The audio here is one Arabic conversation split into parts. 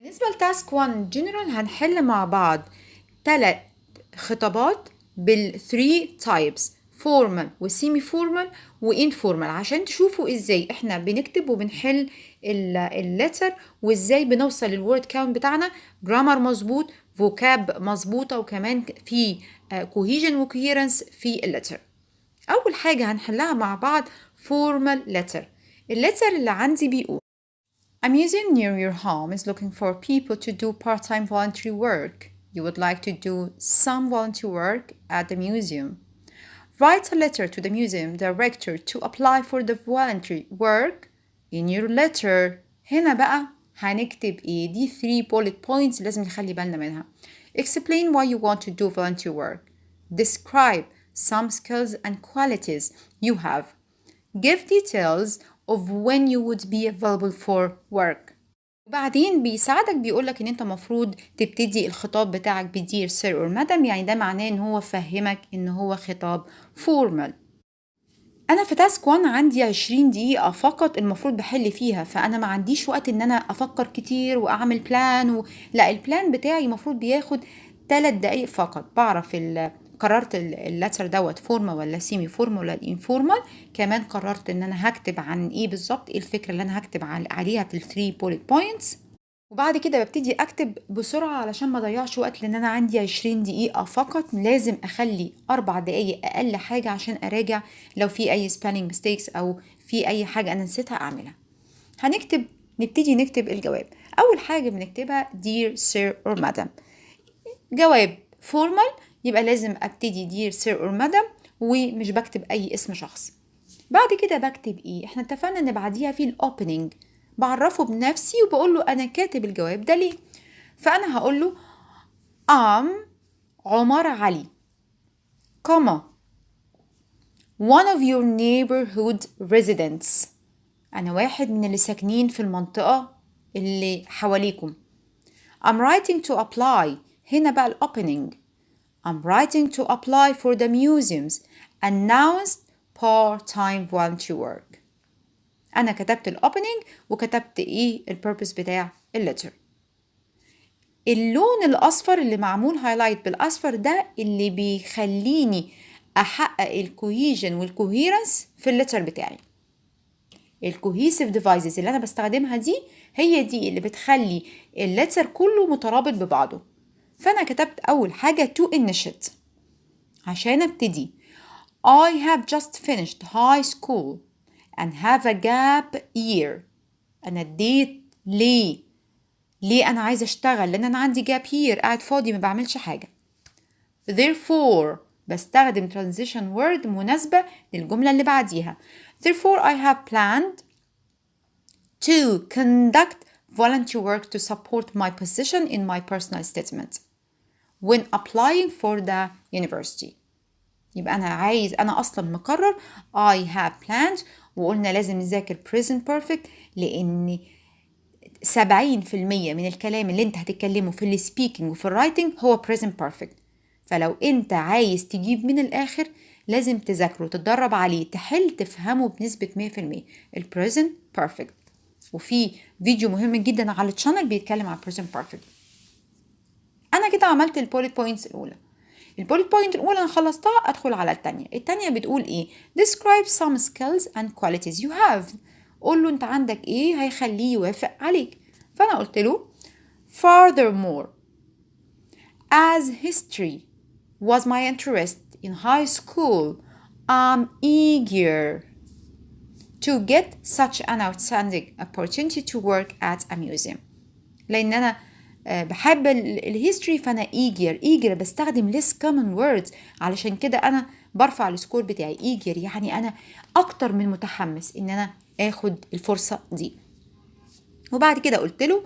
بالنسبة لتاسك 1 جنرال هنحل مع بعض 3 خطابات بال 3 types formal وسيمي فورمال وانفورمال عشان تشوفوا ازاي احنا بنكتب وبنحل اللتر وازاي بنوصل للورد كاونت بتاعنا جرامر مظبوط فوكاب مظبوطة وكمان في cohesion وكوهيرنس في اللتر. أول حاجة هنحلها مع بعض formal letter. اللتر اللي عندي بيقول A museum near your home is looking for people to do part-time voluntary work. You would like to do some volunteer work at the museum. Write a letter to the museum director to apply for the voluntary work. In your letter هنا بقى هنكتب ايه؟ دي 3 bullet points لازم نخلي بالنا منها. Explain why you want to do volunteer work. Describe some skills and qualities you have. Give details of when you would be available for work. وبعدين بيساعدك بيقولك ان انت مفروض تبتدي الخطاب بتاعك بدير سير اور مدام، يعني ده معناه ان هو فهمك ان هو خطاب فورمال. انا في تاسك 1 عندي 20 دقيقة فقط المفروض بحل فيها، فانا ما عنديش وقت ان انا افكر كتير واعمل بلان لا، البلان بتاعي المفروض بياخد 3 دقايق فقط. بعرف قررت اللتر دوت فورمال ولا سيمي فورمال ولا انفورمال. كمان قررت ان انا هكتب عن ايه بالظبط، ايه الفكرة اللي انا هكتب عليها في ال 3 bullet points. وبعد كده ببتدي اكتب بسرعة علشان ما اضيعش وقت، لان انا عندي 20 دقيقة فقط. لازم اخلي 4 دقايق اقل حاجة عشان اراجع لو في اي spelling mistakes او في اي حاجة انا نسيتها اعملها. نبتدي نكتب الجواب. اول حاجة بنكتبها dear sir or madam. جواب formal يبقى لازم ابتدي dear sir or madam ومش بكتب اي اسم شخص. بعد كده بكتب ايه؟ احنا اتفقنا ان بعديها في الاوبننج، بعرفه بنفسي وبقول له انا كاتب الجواب ده ليه. فانا هقول له عمر علي كوما one of your neighborhood residents. انا واحد من اللي ساكنين في المنطقة اللي حواليكم. I'm writing to apply. هنا بقى الاوبننج. I'm writing to apply for the museum's announced part-time volunteer work. أنا كتبت الأوبننج وكتبت إيه البيربس بتاع اللتر. اللون الأصفر اللي معمول هايلايت بالأصفر ده اللي بيخليني أحقق الكوهيجن والكوهيرنس في اللتر بتاعي. الكوهيسيف ديفايسز اللي أنا بستخدمها دي هي دي اللي بتخلي اللتر كله مترابط ببعضه. فأنا كتبت أول حاجة to initiate عشان أبتدي. I have just finished high school and have a gap year. أنا اديت ليه أنا عايزة أشتغل؟ لأن أنا عندي gap year، قاعد فاضي ما بعملش حاجة. Therefore بستخدم transition word مناسبة للجملة اللي بعديها. Therefore I have planned to conduct volunteer work to support my position in my personal statement when applying for the university. يبقى أنا أصلا مقرر I have planned، وقلنا لازم نذاكر present perfect لأن 70% من الكلام اللي انت هتتكلمه في السبيكينج وفي الرايتنج هو present perfect. فلو انت عايز تجيب من الآخر لازم تذاكره تتدرب عليه تحل تفهمه بنسبة 100%. present perfect، وفي فيديو مهم جدا على الشانل بيتكلم عن present perfect. أنا كده عملت البوليت بوينتس الأولى. البوليت بوينت الأولى أنا خلصتها، أدخل على التانية بتقول إيه؟ describe some skills and qualities you have. قول له أنت عندك إيه هيخليه يوافق عليك. فأنا قلت له furthermore as history was my interest in high school I'm eager to get such an outstanding opportunity to work at a museum. لأن أنا بحب الهيستوري فأنا eager بستخدم less common words، علشان كده أنا برفع السكور بتاعي. eager يعني أنا أكتر من متحمس إن أنا آخد الفرصة دي. وبعد كده قلت له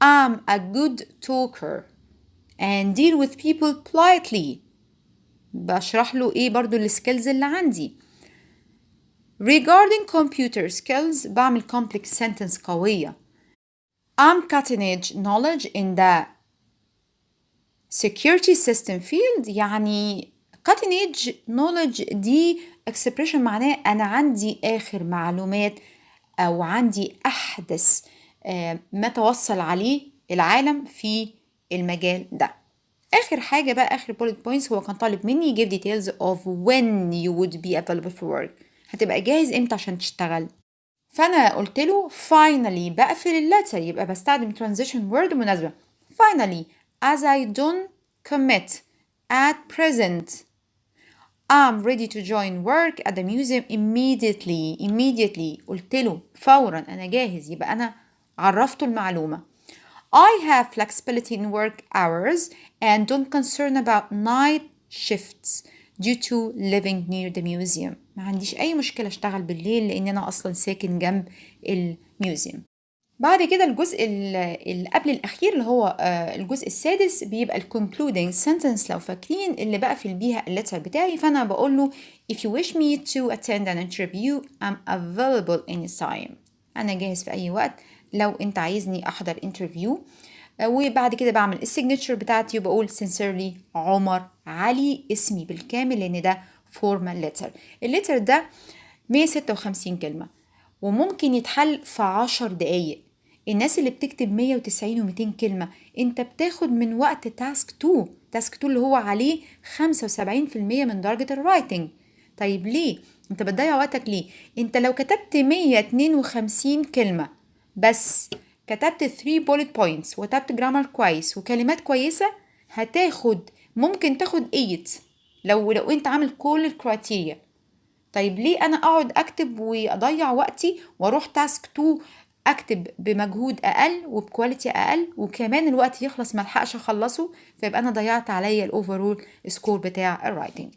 I'm a good talker and deal with people politely. بشرح له إيه برضو السكيلز اللي عندي. regarding computer skills بعمل complex sentence قوية. I'm cutting edge knowledge in the security system field. يعني cutting edge knowledge دي expression معناه أنا عندي آخر معلومات أو عندي أحدث ما توصل عليه العالم في المجال ده. آخر حاجة بقى، آخر bullet points، هو كان طالب مني give details of when you would be available for work. هتبقى جاهز امتى عشان تشتغل؟ فأنا قلت له finally، بقفل اللتر، يبقى بستخدم transition word مناسبة. finally as I don't commit at present I'm ready to join work at the museum immediately. قلت له فورا أنا جاهز، يبقى أنا عرفته المعلومة. I have flexibility in work hours and don't concern about night shifts due to living near the museum. ما عنديش أي مشكلة أشتغل بالليل لأن أنا أصلا ساكن جنب الميوزيوم. بعد كده الجزء اللي قبل الأخير اللي هو الجزء السادس بيبقى ال concluding sentence، لو فاكرين اللي بقفل بيها اللتر بتاعي. فأنا بقول له if you wish me to attend an interview I'm available anytime. أنا جاهز في أي وقت لو أنت عايزني أحضر interview. وبعد كده بعمل السيجنتشر بتاعتي وبقول sincerely عمر علي، اسمي بالكامل لأن ده formal letter. اللتر ده 156 كلمة وممكن يتحل في 10 دقايق. الناس اللي بتكتب 190 و200 كلمة انت بتاخد من وقت تاسك 2 اللي هو عليه 75% من درجة الرايتنج. طيب ليه؟ انت بتضيع وقتك ليه؟ انت لو كتبت 152 كلمة بس كتبت 3 bullet points وكتبت جرامر كويس وكلمات كويسة ممكن تاخد 8 لو انت عامل كل الكرايتيريا. طيب ليه انا اقعد اكتب واضيع وقتي واروح تاسك 2 اكتب بمجهود اقل وبكواليتي اقل وكمان الوقت يخلص ملحقش اخلصه، فيبقى انا ضيعت عليا الاوفرول سكور بتاع الرايتنج.